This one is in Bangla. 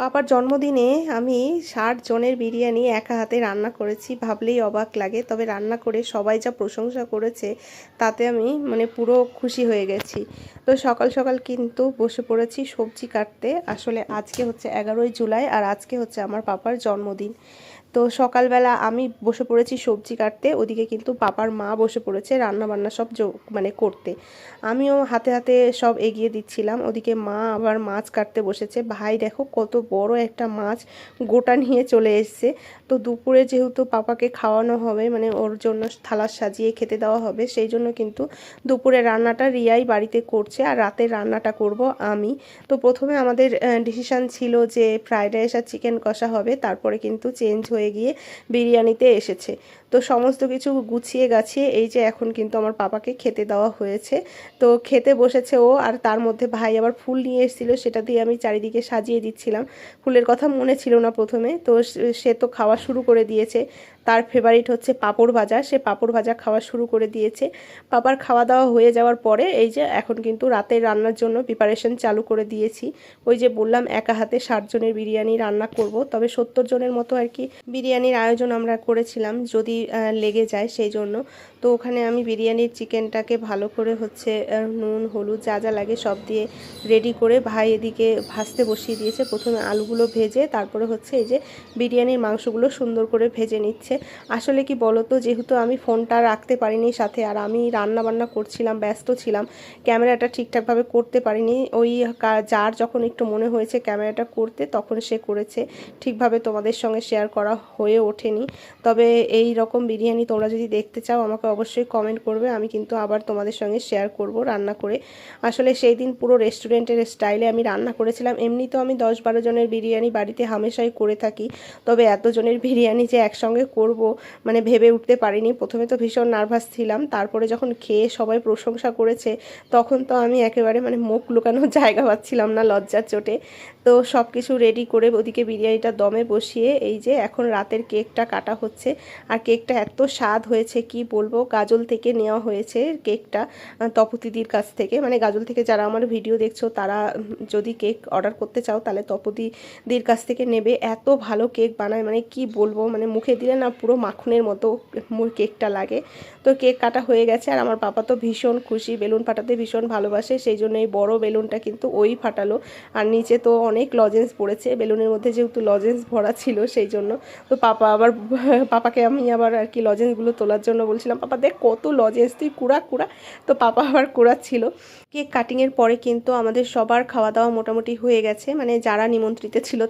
পাপার জন্মদিনে আমি ৬০ জনের বিরিয়ানি একা হাতে রান্না করেছি, ভাবলেই অবাক লাগে। তবে রান্না করে সবাই যা প্রশংসা করেছে তাতে আমি পুরো খুশি হয়ে গেছি। তো সকাল সকাল কিন্তু বসে পড়েছি সবজি কাটতে। আসলে আজকে হচ্ছে ১১ই জুলাই আর আজকে হচ্ছে আমার পাপার জন্মদিন। তো সকালবেলা আমি বসে পড়েছি সবজি কাটতে, ওদিকে কিন্তু পাপার মা বসে পড়েছে রান্না বান্না সব করতে। আমিও হাতে হাতে সব এগিয়ে দিচ্ছিলাম, ওদিকে মা আবার মাছ কাটতে বসেছে। ভাই দেখো কত বড় একটা মাছ গোটা নিয়ে চলে এসেছে। তো দুপুরে যেহেতু পাপাকে খাওয়ানো হবে, ওর জন্য থালা সাজিয়ে খেতে দেওয়া হবে, সেই জন্য কিন্তু দুপুরে রান্নাটা রিয়াই বাড়িতে করছে আর রাতের রান্নাটা করব আমি। তো প্রথমে আমাদের ডিসিশান ছিল যে ফ্রাইড রাইস আর চিকেন কষা হবে, তারপরে কিন্তু চেঞ্জ হয়ে গিয়ে বিরিয়ানিতে এসেছে। তো সমস্ত কিছু গুছিয়ে গাছিয়ে এই যে এখন কিন্তু আমার পাপাকে খেতে দেওয়া হয়েছে। তো খেতে বসেছে ও, আর তার মধ্যে ভাই আবার ফুল নিয়ে এসেছিলো, সেটা দিয়ে আমি চারিদিকে সাজিয়ে দিচ্ছিলাম। ফুলের কথা মনে ছিল না প্রথমে, তো সে তো খাওয়া শুরু করে দিয়েছে। তার ফেভারিট হচ্ছে পাঁপড় ভাজা, সে পাঁপড় ভাজা খাওয়া শুরু করে দিয়েছে। পাপার খাওয়া দাওয়া হয়ে যাওয়ার পরে এই যে এখন কিন্তু রাতের রান্নার জন্য প্রিপারেশন চালু করে দিয়েছি। ওই যে বললাম একা হাতে ৬০ জনের বিরিয়ানি রান্না করব, তবে ৭০ জনের মতো আর কি বিরিয়ানির আয়োজন আমরা করেছিলাম যদি লেগে যায় সেই জন্য। তো ওখানে আমি বিরিয়ানির চিকেনটাকে ভালো করে হচ্ছে নুন হলুদ যা যা লাগে সব দিয়ে রেডি করে ভাই এদিকে ভাজতে বসিয়ে দিয়েছে। প্রথমে আলুগুলো ভেজে তারপরে হচ্ছে এই যে বিরিয়ানির মাংসগুলো সুন্দর করে ভেজে নিচ্ছে। আসলে কি বলতো, যেহেতু আমি ফোনটা রাখতে পারিনি সাথে, আর আমি রান্না বান্না করছিলাম, ব্যস্ত ছিলাম, ক্যামেরাটা ঠিকঠাকভাবে করতে পারিনি। ওই যার যখন একটু মনে হয়েছে ক্যামেরাটা করতে তখন সে করেছে, ঠিকভাবে তোমাদের সঙ্গে শেয়ার করা হয়ে ওঠেনি। তবে এই রকম বিরিয়ানি তোমরা যদি দেখতে চাও আমাকে অবশ্যই কমেন্ট করবে, আমি কিন্তু আবার তোমাদের সঙ্গে শেয়ার করব রান্না করে। আসলে সেই দিন পুরো রেস্টুরেন্টের স্টাইলে আমি রান্না করেছিলাম। এমনি তো আমি ১০-১২ জনের বিরিয়ানি বাড়িতে হামেশাই করে থাকি, তবে এত জনের বিরিয়ানি যে একসঙ্গে করব ভেবে উঠতে পারিনি। প্রথমে তো ভীষণ নার্ভাস ছিলাম, তারপরে যখন খেয়ে সবাই প্রশংসা করেছে তখন তো আমি একেবারে মুখ লুকানোর জায়গা পাচ্ছিলাম না লজ্জার চোটে। তো সব কিছু রেডি করে ওদিকে বিরিয়ানিটা দমে বসিয়ে এই যে এখন রাতের কেকটা কাটা হচ্ছে। আর কেকটা এত স্বাদ হয়েছে কি বলবো, গাজল থেকে নেওয়া হয়েছে কেকটা, তপতিদির কাছ থেকে। গাজল থেকে যারা আমার ভিডিও দেখছো তারা যদি কেক অর্ডার করতে চাও তাহলে তপতিদির কাছ থেকে নেবে। এত ভালো কেক বানায়, কি বলবো, মুখে দিলে না পুরো মাখনের মতো কেকটা লাগে। তো কেক কাটা হয়ে গেছে আর আমার পাপা তো ভীষণ খুশি, বেলুন ফাটাতে ভীষণ ভালোবাসে, সেই জন্য এই বড় বেলুনটা কিন্তু ওই ফাটালো। আর নিচে তো অনেক লজেন্স পড়েছে, বেলুনের মধ্যে যেহেতু লজেন্স ভরা ছিল সেই জন্য। তো পাপাকে আমি আবার আর কি লজেন্সগুলো তোলার জন্য বলছিলাম, পাপা দেখ কত লজেন্স, তুই কুড়া কুড়া। তো পাপা আবার কুড়াচ্ছিল। কেক কাটিংয়ের পরে কিন্তু আমাদের সবার খাওয়া দাওয়া মোটামুটি হয়ে গেছে, যারা নিমন্ত্রিত ছিল